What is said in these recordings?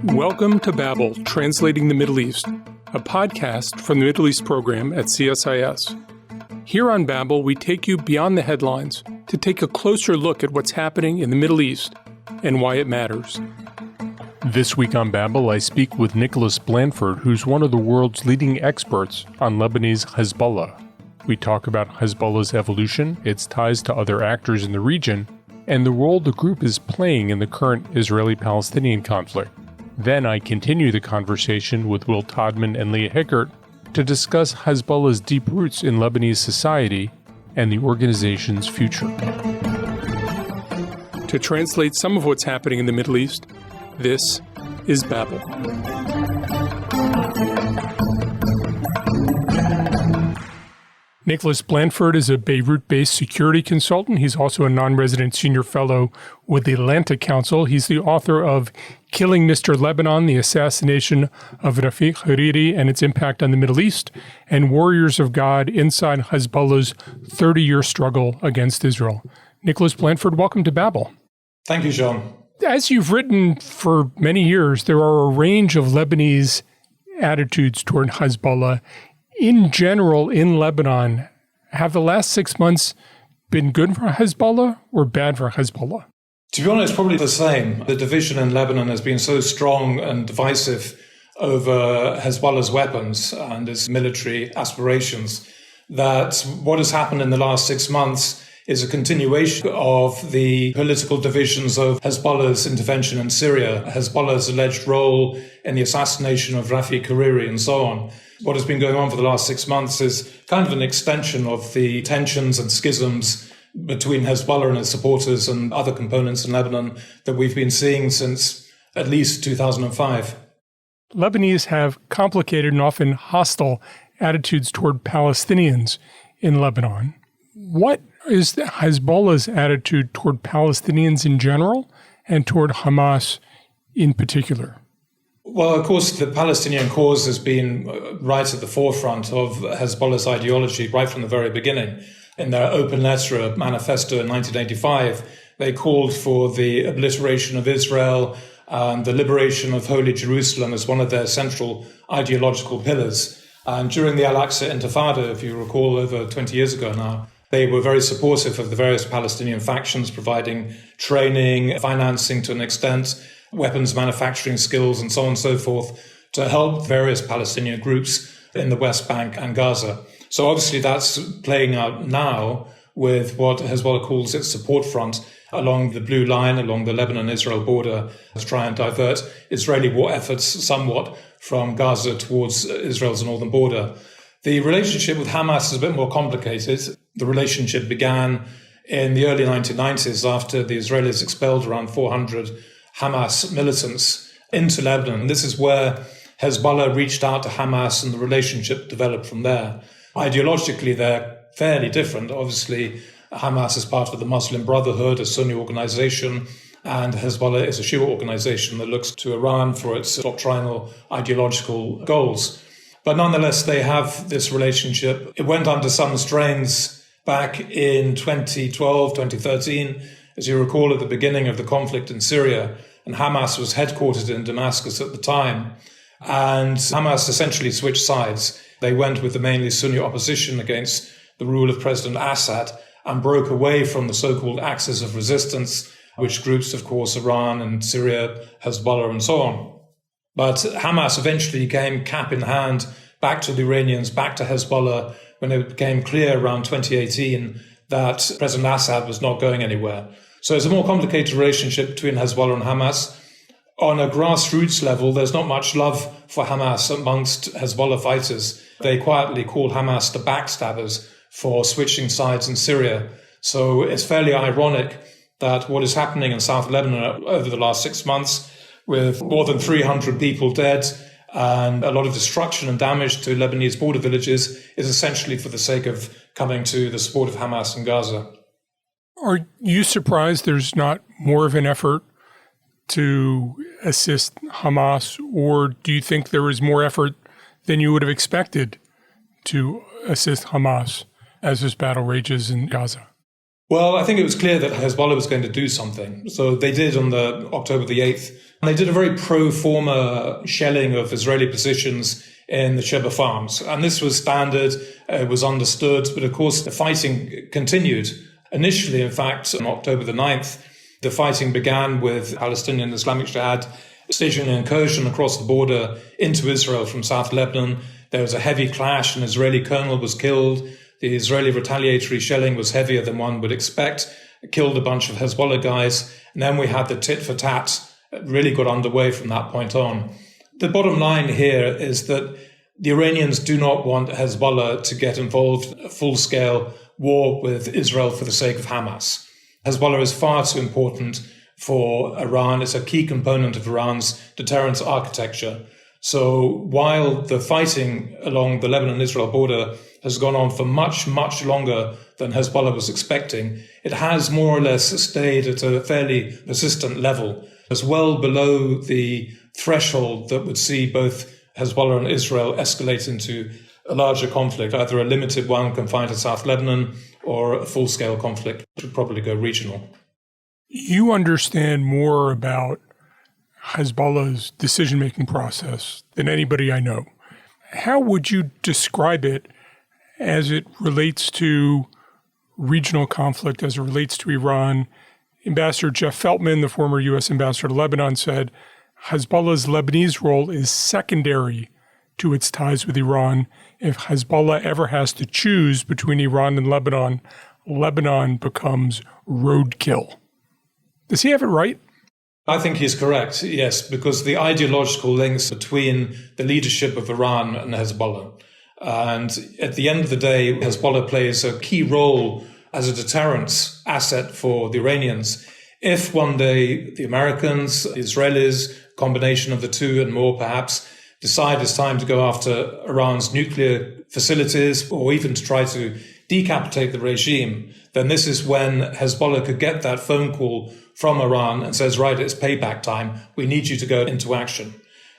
Welcome to Babel, Translating the Middle East, a podcast from the Middle East program at CSIS. Here on Babel, we take you beyond the headlines to take a closer look at what's happening in the Middle East and why it matters. This week on Babel, I speak with Nicholas Blanford, who's one of the world's leading experts on Lebanese Hezbollah. We talk about Hezbollah's evolution, its ties to other actors in the region, and the role the group is playing in the current Israeli-Palestinian conflict. Then I continue the conversation with Will Todman and Leah Hickert to discuss Hezbollah's deep roots in Lebanese society and the organization's future. To translate some of what's happening in the Middle East, this is Babel. Nicholas Blanford is a Beirut-based security consultant. He's also a non-resident senior fellow with the Atlantic Council. He's the author of Killing Mr. Lebanon, the Assassination of Rafik Hariri and Its Impact on the Middle East, and Warriors of God Inside Hezbollah's 30-Year Struggle Against Israel. Nicholas Blanford, welcome to Babel. Thank you, Jon. As you've written for many years, there are a range of Lebanese attitudes toward Hezbollah. In general, in Lebanon, have the last 6 months been good for Hezbollah or bad for Hezbollah? To be honest, probably the same. The division in Lebanon has been so strong and divisive over Hezbollah's weapons and its military aspirations that what has happened in the last 6 months is a continuation of the political divisions of Hezbollah's intervention in Syria, Hezbollah's alleged role in the assassination of Rafik Hariri, and so on. What has been going on for the last 6 months is kind of an extension of the tensions and schisms between Hezbollah and its supporters and other components in Lebanon that we've been seeing since at least 2005. Lebanese have complicated and often hostile attitudes toward Palestinians in Lebanon. What is Hezbollah's attitude toward Palestinians in general and toward Hamas in particular? Well, of course, the Palestinian cause has been right at the forefront of Hezbollah's ideology right from the very beginning. In their open letter manifesto in 1985, they called for the obliteration of Israel and the liberation of Holy Jerusalem as one of their central ideological pillars. And during the Al-Aqsa Intifada, if you recall, over 20 years ago now, they were very supportive of the various Palestinian factions, providing training, financing to an extent, weapons manufacturing skills, and so on and so forth, to help various Palestinian groups in the West Bank and Gaza. So obviously that's playing out now with what Hezbollah calls its support front along the blue line, along the Lebanon-Israel border, to try and divert Israeli war efforts somewhat from Gaza towards Israel's northern border. The relationship with Hamas is a bit more complicated. The relationship began in the early 1990s after the Israelis expelled around 400 Hamas militants into Lebanon. This is where Hezbollah reached out to Hamas and the relationship developed from there. Ideologically, they're fairly different. Obviously, Hamas is part of the Muslim Brotherhood, a Sunni organization, and Hezbollah is a Shia organization that looks to Iran for its doctrinal ideological goals. But nonetheless, they have this relationship. It went under some strains back in 2012, 2013, as you recall, at the beginning of the conflict in Syria, and Hamas was headquartered in Damascus at the time. And Hamas essentially switched sides. They went with the mainly Sunni opposition against the rule of President Assad and broke away from the so-called axis of resistance, which groups, of course, Iran and Syria, Hezbollah, and so on. But Hamas eventually came cap in hand back to the Iranians, back to Hezbollah, when it became clear around 2018 that President Assad was not going anywhere. So it's a more complicated relationship between Hezbollah and Hamas. On a grassroots level, there's not much love for Hamas amongst Hezbollah fighters. They quietly call Hamas the backstabbers for switching sides in Syria. So it's fairly ironic that what is happening in South Lebanon over the last 6 months, with more than 300 people dead and a lot of destruction and damage to Lebanese border villages, is essentially for the sake of coming to the support of Hamas in Gaza. Are you surprised there's not more of an effort to assist Hamas, or do you think there is more effort than you would have expected to assist Hamas as this battle rages in Gaza? Well, I think it was clear that Hezbollah was going to do something. So they did on the October the 8th And they did a very pro forma shelling of Israeli positions in the Sheba farms. And this was standard, it was understood, but of course the fighting continued. Initially, in fact, on October the 9th, the fighting began with Palestinian Islamic Jihad staging an incursion across the border into Israel from South Lebanon. There was a heavy clash, an Israeli colonel was killed. The Israeli retaliatory shelling was heavier than one would expect. It killed a bunch of Hezbollah guys. And then we had the tit for tat. It really got underway from that point on. The bottom line here is that the Iranians do not want Hezbollah to get involved in a full-scale war with Israel for the sake of Hamas. Hezbollah is far too important for Iran. It's a key component of Iran's deterrence architecture. So while the fighting along the Lebanon-Israel border has gone on for much, much longer than Hezbollah was expecting, it has more or less stayed at a fairly persistent level. It's well below the threshold that would see both Hezbollah and Israel escalate into a larger conflict, either a limited one confined to South Lebanon or a full-scale conflict, which would probably go regional. You understand more about Hezbollah's decision-making process than anybody I know. How would you describe it as it relates to regional conflict, as it relates to Iran? Ambassador Jeff Feltman, the former U.S. ambassador to Lebanon, said Hezbollah's Lebanese role is secondary to its ties with Iran. If Hezbollah ever has to choose between Iran and Lebanon, Lebanon becomes roadkill. Does he have it right? I think he's correct, yes, because the ideological links between the leadership of Iran and Hezbollah. And at the end of the day, Hezbollah plays a key role as a deterrence asset for the Iranians. If one day the Americans, the Israelis, combination of the two and more perhaps, decide it's time to go after Iran's nuclear facilities or even to try to decapitate the regime, then this is when Hezbollah could get that phone call from Iran and says, right, it's payback time. We need you to go into action.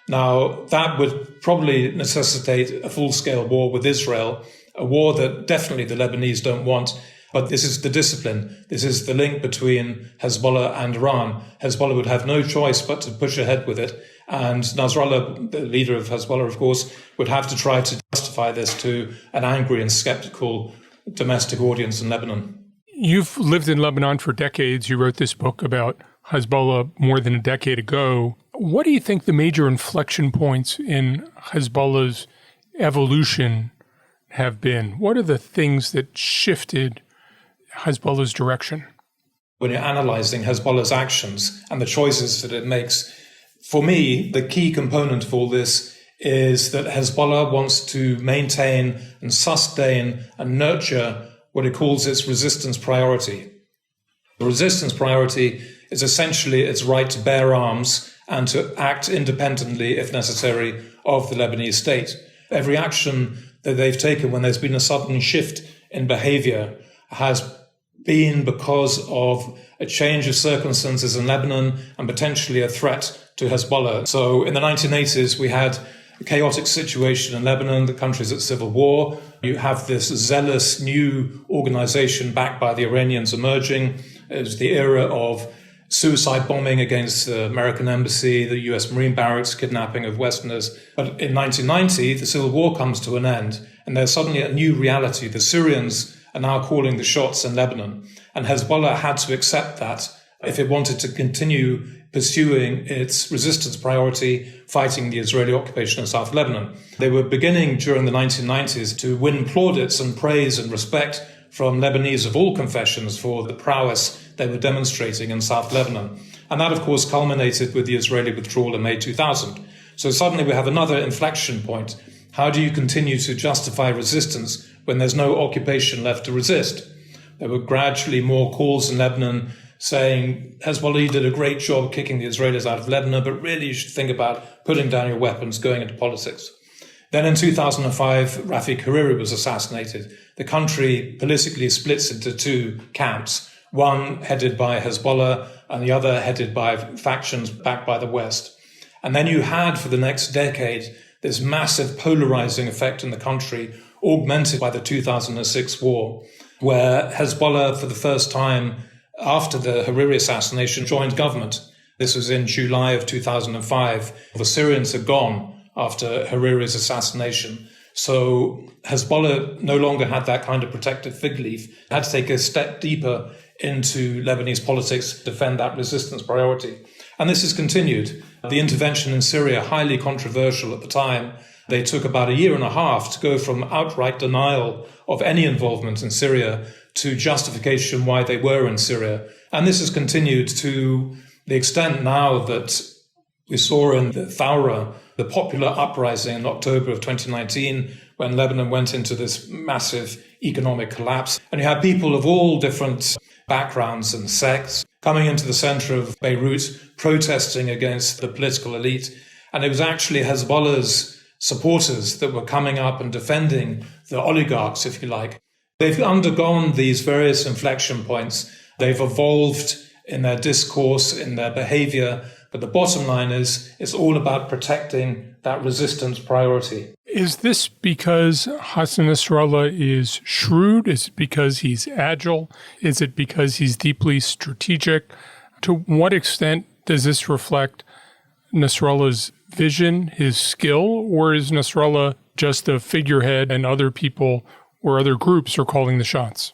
Now, that would probably necessitate a full-scale war with Israel, a war that definitely the Lebanese don't want. But this is the discipline. This is the link between Hezbollah and Iran. Hezbollah would have no choice but to push ahead with it. And Nasrallah, the leader of Hezbollah, of course, would have to try to justify this to an angry and skeptical domestic audience in Lebanon. You've lived in Lebanon for decades. You wrote this book about Hezbollah more than a decade ago. What do you think the major inflection points in Hezbollah's evolution have been? What are the things that shifted Hezbollah's direction? When you're analyzing Hezbollah's actions and the choices that it makes, for me, the key component of all this is that Hezbollah wants to maintain and sustain and nurture what it calls its resistance priority. The resistance priority is essentially its right to bear arms and to act independently, if necessary, of the Lebanese state. Every action that they've taken when there's been a sudden shift in behavior has been because of a change of circumstances in Lebanon and potentially a threat to Hezbollah. So in the 1980s, we had a chaotic situation in Lebanon. The country's at civil war. You have this zealous new organization backed by the Iranians emerging. It was the era of suicide bombing against the American embassy, the US Marine barracks, kidnapping of Westerners. But in 1990, the civil war comes to an end, and there's suddenly a new reality. The Syrians are now calling the shots in Lebanon, and Hezbollah had to accept that if it wanted to continue pursuing its resistance priority, fighting the Israeli occupation of South Lebanon. They were beginning during the 1990s to win plaudits and praise and respect from Lebanese of all confessions for the prowess they were demonstrating in South Lebanon. And that, of course, culminated with the Israeli withdrawal in May 2000. So suddenly we have another inflection point. How do you continue to justify resistance when there's no occupation left to resist? There were gradually more calls in Lebanon saying, Hezbollah did a great job kicking the Israelis out of Lebanon, but really you should think about putting down your weapons, going into politics. Then in 2005, Rafiq Hariri was assassinated. The country politically splits into two camps, one headed by Hezbollah and the other headed by factions backed by the West. And then you had, for the next decade, this massive polarizing effect in the country, augmented by the 2006 war, where Hezbollah, for the first time after the Hariri assassination, joined government. This was in July of 2005. The Syrians had gone after Hariri's assassination. So Hezbollah no longer had that kind of protective fig leaf. It had to take a step deeper into Lebanese politics to defend that resistance priority. And this has continued. The intervention in Syria, highly controversial at the time. They took about a year and a half to go from outright denial of any involvement in Syria to justification why they were in Syria. And this has continued to the extent now that we saw in the Thawra, the popular uprising in October of 2019, when Lebanon went into this massive economic collapse. And you have people of all different backgrounds and sects coming into the center of Beirut, protesting against the political elite. And it was actually Hezbollah's supporters that were coming up and defending the oligarchs, if you like. They've undergone these various inflection points. They've evolved in their discourse, in their behavior. But the bottom line is, it's all about protecting that resistance priority. Is this because Hassan Nasrallah is shrewd? Is it because he's agile? Is it because he's deeply strategic? To what extent does this reflect Nasrallah's vision, his skill, or is Nasrallah just a figurehead and other people or other groups are calling the shots?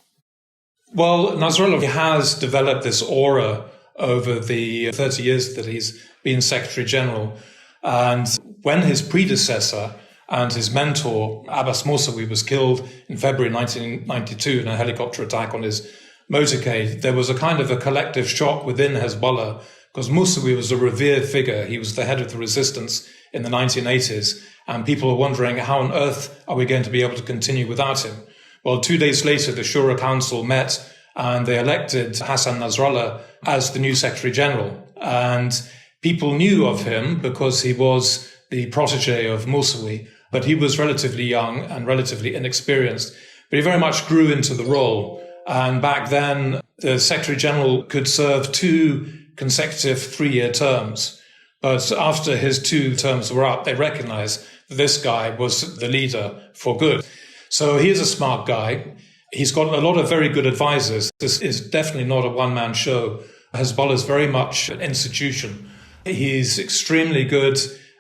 Well, Nasrallah has developed this aura over the 30 years that he's been Secretary General. And when his predecessor and his mentor, Abbas Mousavi, was killed in February 1992 in a helicopter attack on his motorcade, there was a kind of a collective shock within Hezbollah, because Mousavi was a revered figure. He was the head of the resistance in the 1980s, and people were wondering, how on earth are we going to be able to continue without him? Well, 2 days later, the Shura Council met and they elected Hassan Nasrallah as the new Secretary General. And people knew of him because he was the protege of Mousavi, but he was relatively young and relatively inexperienced. But he very much grew into the role. And back then, the Secretary General could serve 2 consecutive 3-year terms. But after his 2 terms were up, they recognized that this guy was the leader for good. So he is a smart guy. He's got a lot of very good advisors. This is definitely not a one-man show. Hezbollah is very much an institution. He's extremely good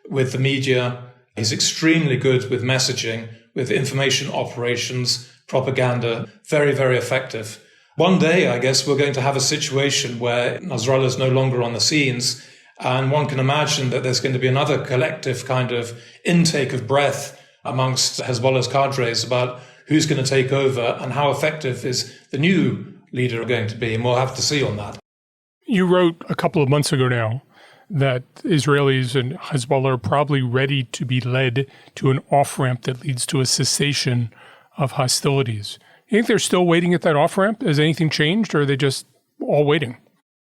with the media. He's extremely good with messaging, with information operations, propaganda. Very, very effective. One day, I guess, we're going to have a situation where Nasrallah is no longer on the scenes, and one can imagine that there's going to be another collective kind of intake of breath amongst Hezbollah's cadres about who's going to take over and how effective is the new leader going to be, and we'll have to see on that. You wrote a couple of months ago now that Israelis and Hezbollah are probably ready to be led to an off-ramp that leads to a cessation of hostilities. You think they're still waiting at that off-ramp? Has anything changed, or are they just all waiting?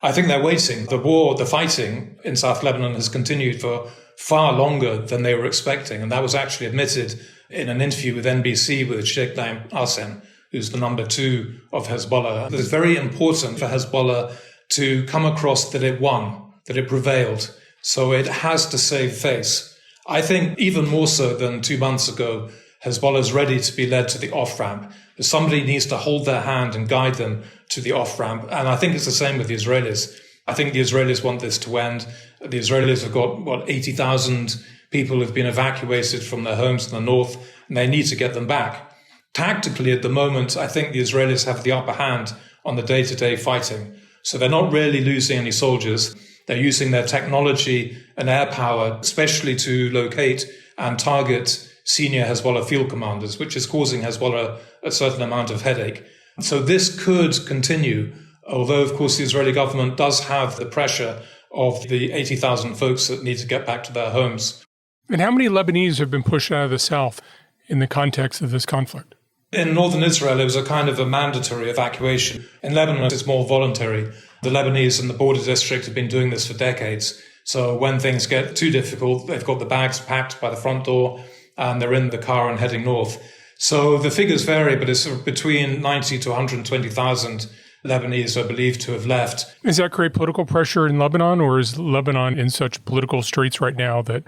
I think they're waiting. The war, the fighting in South Lebanon has continued for far longer than they were expecting. And that was actually admitted in an interview with NBC with Sheikh Naim Qassem, who's the number 2 of Hezbollah. It's very important for Hezbollah to come across that it won, that it prevailed. So it has to save face. I think even more so than 2 months ago, Hezbollah is ready to be led to the off-ramp. But somebody needs to hold their hand and guide them to the off-ramp. And I think it's the same with the Israelis. I think the Israelis want this to end. The Israelis have got, 80,000 people who've been evacuated from their homes in the north, and they need to get them back. Tactically, at the moment, I think the Israelis have the upper hand on the day-to-day fighting. So they're not really losing any soldiers. They're using their technology and air power, especially to locate and target senior Hezbollah field commanders, which is causing Hezbollah a certain amount of headache. So this could continue, although, of course, the Israeli government does have the pressure of the 80,000 folks that need to get back to their homes. And how many Lebanese have been pushed out of the south in the context of this conflict? In northern Israel, it was a kind of a mandatory evacuation. In Lebanon, it's more voluntary. The Lebanese and the border district have been doing this for decades. So when things get too difficult, they've got the bags packed by the front door and they're in the car and heading north. So the figures vary, but it's between 90 to 120,000 Lebanese are believed to have left. Does that create political pressure in Lebanon, or is Lebanon in such political straits right now that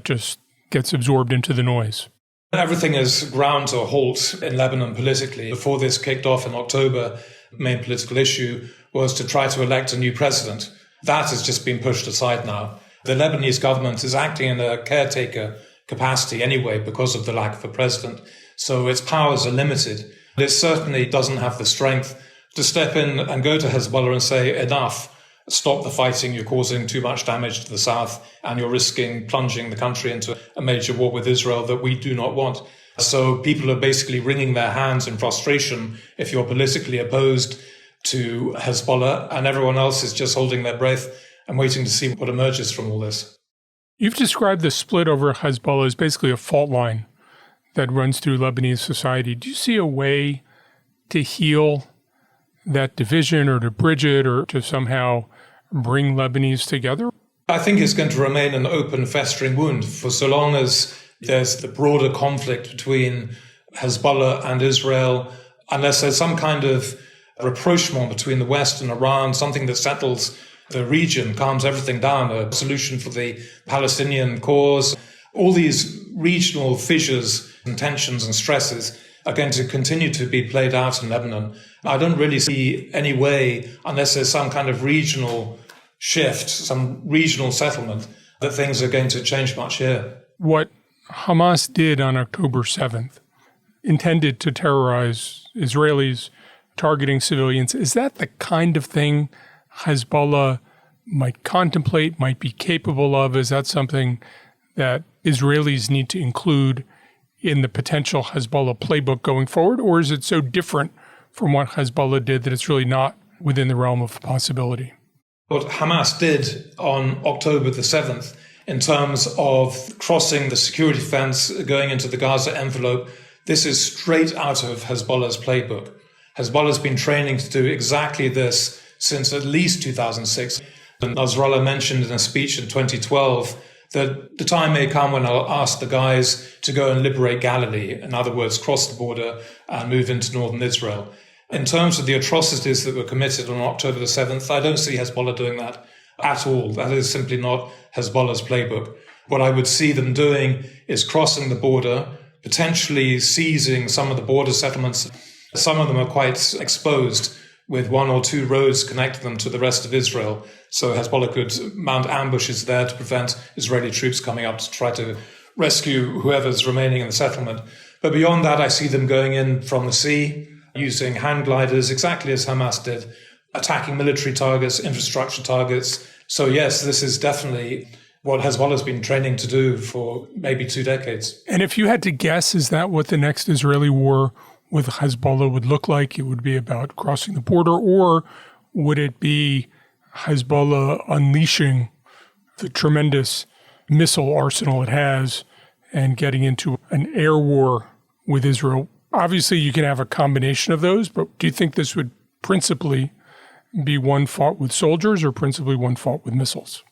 just gets absorbed into the noise? Everything is ground to a halt in Lebanon politically. Before this kicked off in October, the main political issue was to try to elect a new president. That has just been pushed aside now. The Lebanese government is acting in a caretaker capacity anyway because of the lack of a president. So its powers are limited. It certainly doesn't have the strength to step in and go to Hezbollah and say, enough, stop the fighting, you're causing too much damage to the south, and you're risking plunging the country into a major war with Israel that we do not want. So people are basically wringing their hands in frustration if you're politically opposed to Hezbollah, and everyone else is just holding their breath and waiting to see what emerges from all this. You've described the split over Hezbollah as basically a fault line that runs through Lebanese society. Do you see a way to heal that division or to bridge it or to somehow bring Lebanese together? I think it's going to remain an open, festering wound for so long as there's the broader conflict between Hezbollah and Israel, unless there's some kind of rapprochement between the West and Iran, something that settles the region, calms everything down, a solution for the Palestinian cause. All these regional fissures and tensions and stresses are going to continue to be played out in Lebanon. I don't really see any way, unless there's some kind of regional shift, some regional settlement, that things are going to change much here. What Hamas did on October 7th, intended to terrorize Israelis, targeting civilians, is that the kind of thing Hezbollah might contemplate, might be capable of? Is that something that Israelis need to include in the potential Hezbollah playbook going forward? Or is it so different from what Hezbollah did that it's really not within the realm of possibility? What Hamas did on October the 7th, in terms of crossing the security fence, going into the Gaza envelope, this is straight out of Hezbollah's playbook. Hezbollah's been training to do exactly this since at least 2006. And Nasrallah mentioned in a speech in 2012 that the time may come when I'll ask the guys to go and liberate Galilee, in other words, cross the border and move into northern Israel. In terms of the atrocities that were committed on October the 7th, I don't see Hezbollah doing that at all. That is simply not Hezbollah's playbook. What I would see them doing is crossing the border, potentially seizing some of the border settlements. Some of them are quite exposed, with one or two roads connecting them to the rest of Israel. So Hezbollah could mount ambushes there to prevent Israeli troops coming up to try to rescue whoever's remaining in the settlement. But beyond that, I see them going in from the sea, using hand gliders, exactly as Hamas did, attacking military targets, infrastructure targets. So yes, this is definitely what Hezbollah's been training to do for maybe 2 decades. And if you had to guess, is that what the next Israeli war with Hezbollah would look like? It would be about crossing the border, or would it be Hezbollah unleashing the tremendous missile arsenal it has and getting into an air war with Israel? Obviously, you can have a combination of those, but do you think this would principally be one fought with soldiers or principally one fought with missiles?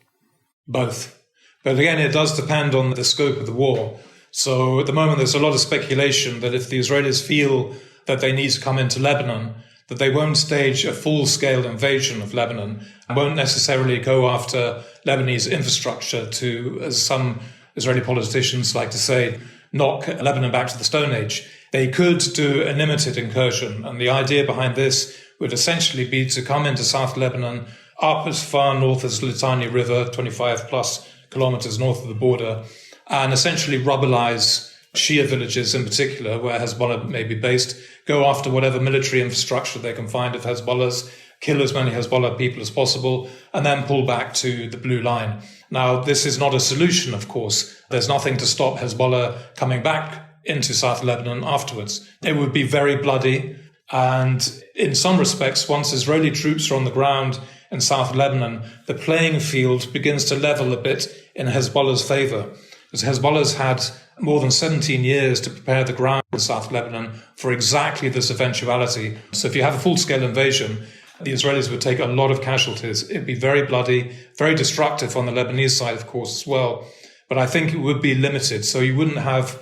Both. But again, it does depend on the scope of the war. So at the moment, there's a lot of speculation that if the Israelis feel that they need to come into Lebanon, that they won't stage a full-scale invasion of Lebanon and won't necessarily go after Lebanese infrastructure to, as some Israeli politicians like to say, knock Lebanon back to the Stone Age. They could do a limited incursion. And the idea behind this would essentially be to come into South Lebanon, up as far north as Litani River, 25 plus kilometers north of the border, and essentially rubblize Shia villages in particular, where Hezbollah may be based, go after whatever military infrastructure they can find of Hezbollah's, kill as many Hezbollah people as possible, and then pull back to the blue line. Now, this is not a solution, of course. There's nothing to stop Hezbollah coming back into South Lebanon afterwards. It would be very bloody. And in some respects, once Israeli troops are on the ground in South Lebanon, the playing field begins to level a bit in Hezbollah's favor. Because Hezbollah's had more than 17 years to prepare the ground in South Lebanon for exactly this eventuality. So if you have a full-scale invasion, the Israelis would take a lot of casualties. It'd be very bloody, very destructive on the Lebanese side, of course, as well. But I think it would be limited. So you wouldn't have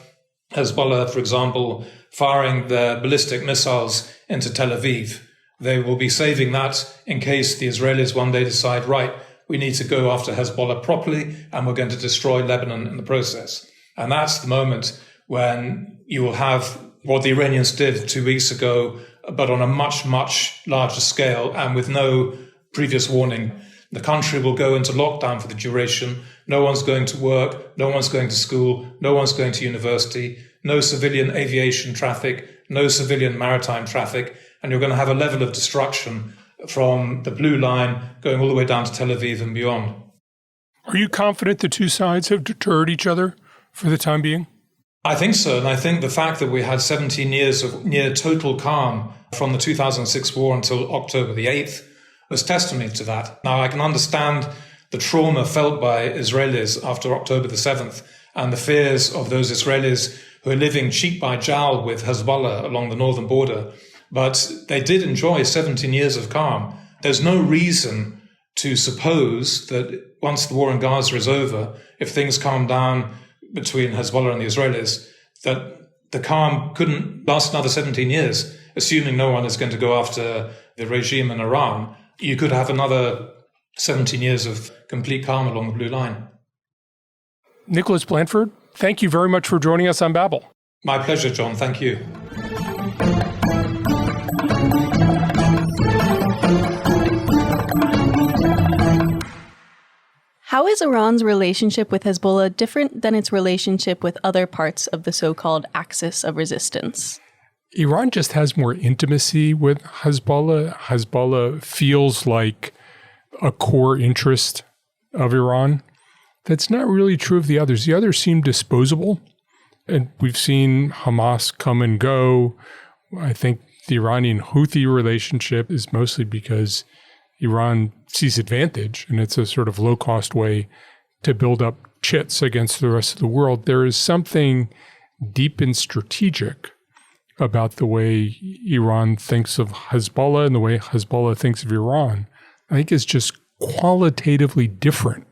Hezbollah, for example, firing their ballistic missiles into Tel Aviv. They will be saving that in case the Israelis one day decide, right, we need to go after Hezbollah properly and we're going to destroy Lebanon in the process. And that's the moment when you will have what the Iranians did 2 weeks ago, but on a much, much larger scale and with no previous warning. The country will go into lockdown for the duration. No one's going to work. No one's going to school. No one's going to university. No civilian aviation traffic. No civilian maritime traffic. And you're going to have a level of destruction from the blue line going all the way down to Tel Aviv and beyond. Are you confident the two sides have deterred each other for the time being? I think so. And I think the fact that we had 17 years of near total calm from the 2006 war until October the 8th was testimony to that. Now, I can understand the trauma felt by Israelis after October the 7th and the fears of those Israelis who are living cheek by jowl with Hezbollah along the northern border. But they did enjoy 17 years of calm. There's no reason to suppose that once the war in Gaza is over, if things calm down between Hezbollah and the Israelis, that the calm couldn't last another 17 years, assuming no one is going to go after the regime in Iran. You could have another 17 years of complete calm along the blue line. Nicholas Blanford, thank you very much for joining us on Babel. My pleasure, John. Thank you. How is Iran's relationship with Hezbollah different than its relationship with other parts of the so-called axis of resistance? Iran just has more intimacy with Hezbollah. Hezbollah feels like a core interest of Iran. That's not really true of the others. The others seem disposable. And we've seen Hamas come and go. I think the Iranian-Houthi relationship is mostly because Iran sees advantage, and it's a sort of low-cost way to build up chits against the rest of the world. There is something deep and strategic about the way Iran thinks of Hezbollah and the way Hezbollah thinks of Iran. I think it's just qualitatively different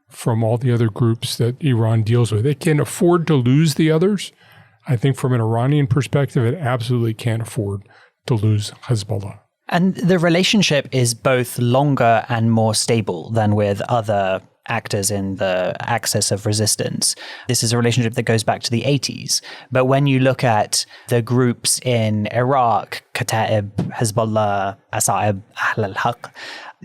from all the other groups that Iran deals with. It can afford to lose the others. I think from an Iranian perspective, it absolutely can't afford to lose Hezbollah. And the relationship is both longer and more stable than with other actors in the axis of resistance. This is a relationship that goes back to the 80s. But when you look at the groups in Iraq, Kataib, Hezbollah, Asa'ib, Ahl al-Haq,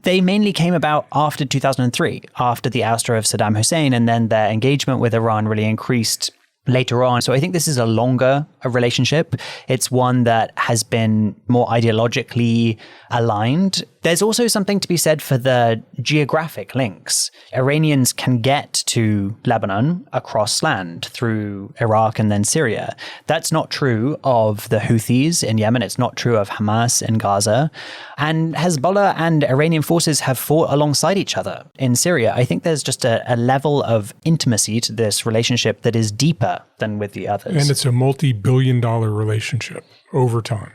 they mainly came about after 2003, after the ouster of Saddam Hussein, and then their engagement with Iran really increased later on. So I think this is a longer relationship. It's one that has been more ideologically aligned. There's also something to be said for the geographic links. Iranians can get to Lebanon across land through Iraq and then Syria. That's not true of the Houthis in Yemen. It's not true of Hamas in Gaza. And Hezbollah and Iranian forces have fought alongside each other in Syria. I think there's just a level of intimacy to this relationship that is deeper than with the others. And it's a multi-billion-dollar relationship over time.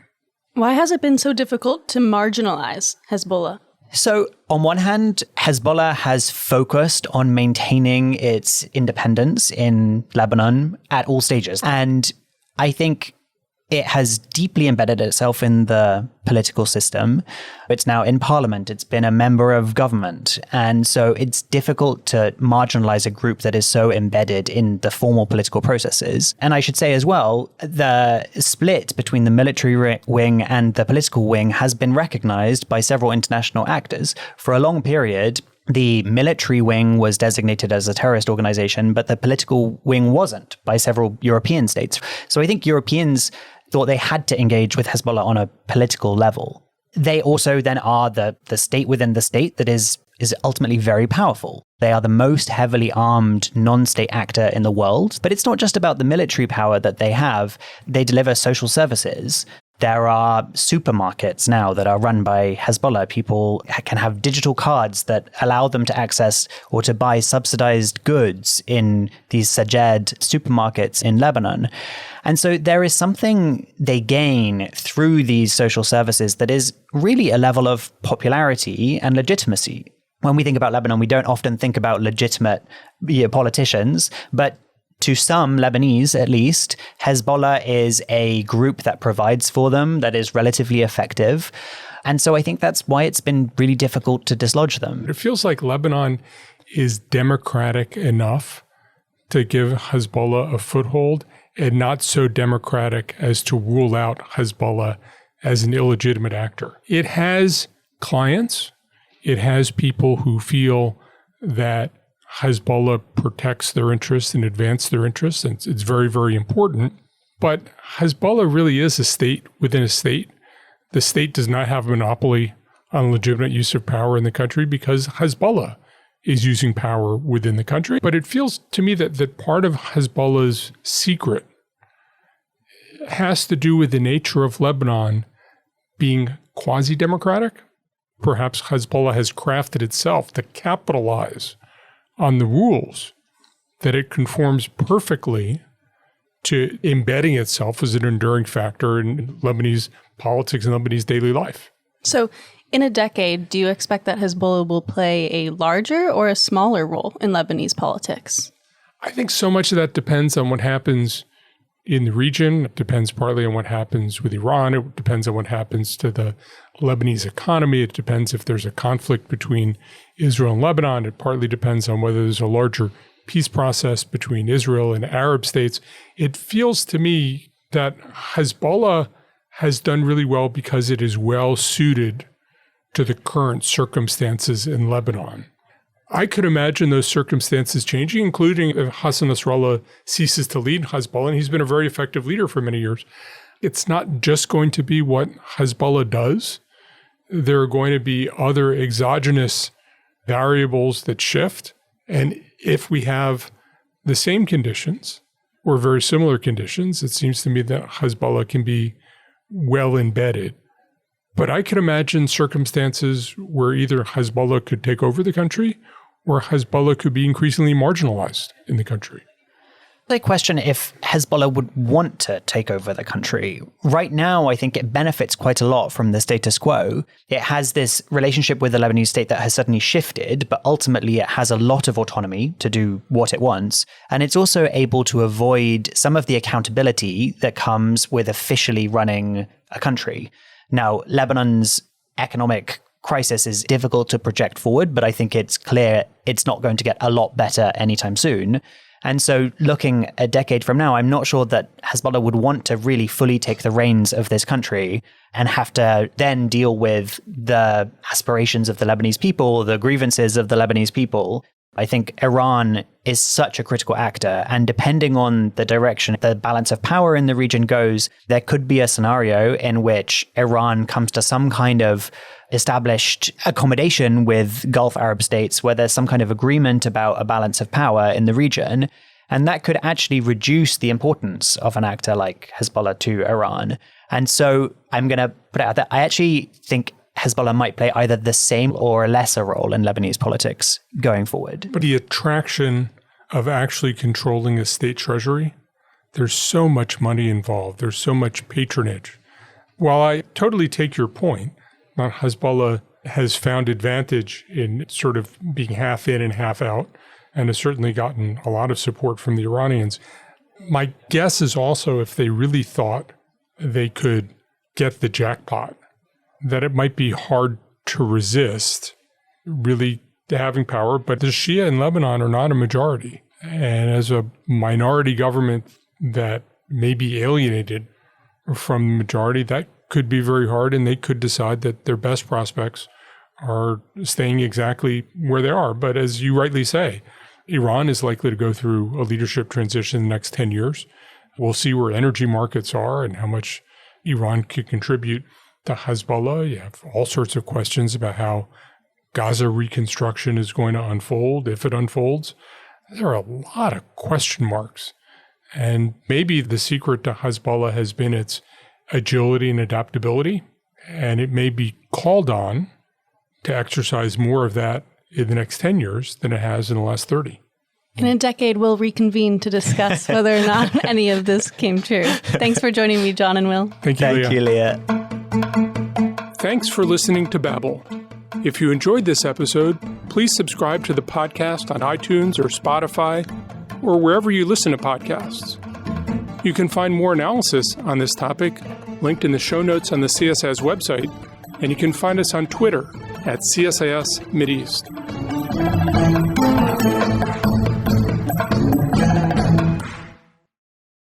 Why has it been so difficult to marginalize Hezbollah? So on one hand, Hezbollah has focused on maintaining its independence in Lebanon at all stages. And I think it has deeply embedded itself in the political system. It's now in parliament. It's been a member of government. And so it's difficult to marginalize a group that is so embedded in the formal political processes. And I should say as well, the split between the military wing and the political wing has been recognized by several international actors. For a long period, the military wing was designated as a terrorist organization, but the political wing wasn't by several European states. So I think Europeans thought they had to engage with Hezbollah on a political level. They also then are the state within the state that is ultimately very powerful. They are the most heavily armed non-state actor in the world. But it's not just about the military power that they have. They deliver social services. There are supermarkets now that are run by Hezbollah. People can have digital cards that allow them to access or to buy subsidized goods in these Sajed supermarkets in Lebanon. And so there is something they gain through these social services that is really a level of popularity and legitimacy. When we think about Lebanon, we don't often think about legitimate politicians, but to some Lebanese, at least, Hezbollah is a group that provides for them, that is relatively effective. And so I think that's why it's been really difficult to dislodge them. It feels like Lebanon is democratic enough to give Hezbollah a foothold and not so democratic as to rule out Hezbollah as an illegitimate actor. It has clients It has people who feel that Hezbollah protects their interests and advances their interests, and it's very, very important. But Hezbollah really is a state within a state. The state does not have a monopoly on legitimate use of power in the country because Hezbollah is using power within the country. But it feels to me that part of Hezbollah's secret has to do with the nature of Lebanon being quasi-democratic. Perhaps Hezbollah has crafted itself to capitalize on the rules that it conforms perfectly to embedding itself as an enduring factor in Lebanese politics and Lebanese daily life. So in a decade, do you expect that Hezbollah will play a larger or a smaller role in Lebanese politics? I think so much of that depends on what happens in the region. It depends partly on what happens with Iran. It depends on what happens to the Lebanese economy. It depends if there's a conflict between Israel and Lebanon. It partly depends on whether there's a larger peace process between Israel and Arab states. It feels to me that Hezbollah has done really well because it is well suited to the current circumstances in Lebanon. I could imagine those circumstances changing, including if Hassan Nasrallah ceases to lead Hezbollah, and he's been a very effective leader for many years. It's not just going to be what Hezbollah does. There are going to be other exogenous variables that shift. And if we have the same conditions or very similar conditions, it seems to me that Hezbollah can be well embedded. But I could imagine circumstances where either Hezbollah could take over the country or Hezbollah could be increasingly marginalized in the country. I question if Hezbollah would want to take over the country. Right now, I think it benefits quite a lot from the status quo. It has this relationship with the Lebanese state that has suddenly shifted, but ultimately it has a lot of autonomy to do what it wants. And it's also able to avoid some of the accountability that comes with officially running a country. Now, Lebanon's economic crisis is difficult to project forward, but I think it's clear it's not going to get a lot better anytime soon. And so looking a decade from now, I'm not sure that Hezbollah would want to really fully take the reins of this country and have to then deal with the aspirations of the Lebanese people, the grievances of the Lebanese people. I think Iran is such a critical actor, and depending on the direction the balance of power in the region goes, there could be a scenario in which Iran comes to some kind of established accommodation with Gulf Arab states where there's some kind of agreement about a balance of power in the region. And that could actually reduce the importance of an actor like Hezbollah to Iran. And so I'm going to put it out there. I actually think Hezbollah might play either the same or a lesser role in Lebanese politics going forward. But the attraction of actually controlling a state treasury, there's so much money involved. There's so much patronage. While I totally take your point, Hezbollah has found advantage in sort of being half in and half out, and has certainly gotten a lot of support from the Iranians. My guess is also if they really thought they could get the jackpot, that it might be hard to resist really having power. But the Shia in Lebanon are not a majority. And as a minority government that may be alienated from the majority, that could be very hard, and they could decide that their best prospects are staying exactly where they are. But as you rightly say, Iran is likely to go through a leadership transition in the next 10 years. We'll see where energy markets are and how much Iran could contribute to Hezbollah. You have all sorts of questions about how Gaza reconstruction is going to unfold, if it unfolds. There are a lot of question marks. And maybe the secret to Hezbollah has been its agility and adaptability, and it may be called on to exercise more of that in the next 10 years than it has in the last 30. In a decade, we'll reconvene to discuss whether or not any of this came true. Thanks for joining me, Jon and Will. Thank you, Leah. Thank you, Leah. Thanks for listening to Babel. If you enjoyed this episode, please subscribe to the podcast on iTunes or Spotify or wherever you listen to podcasts. You can find more analysis on this topic linked in the show notes on the CSIS website, and you can find us on Twitter at CSIS Mideast.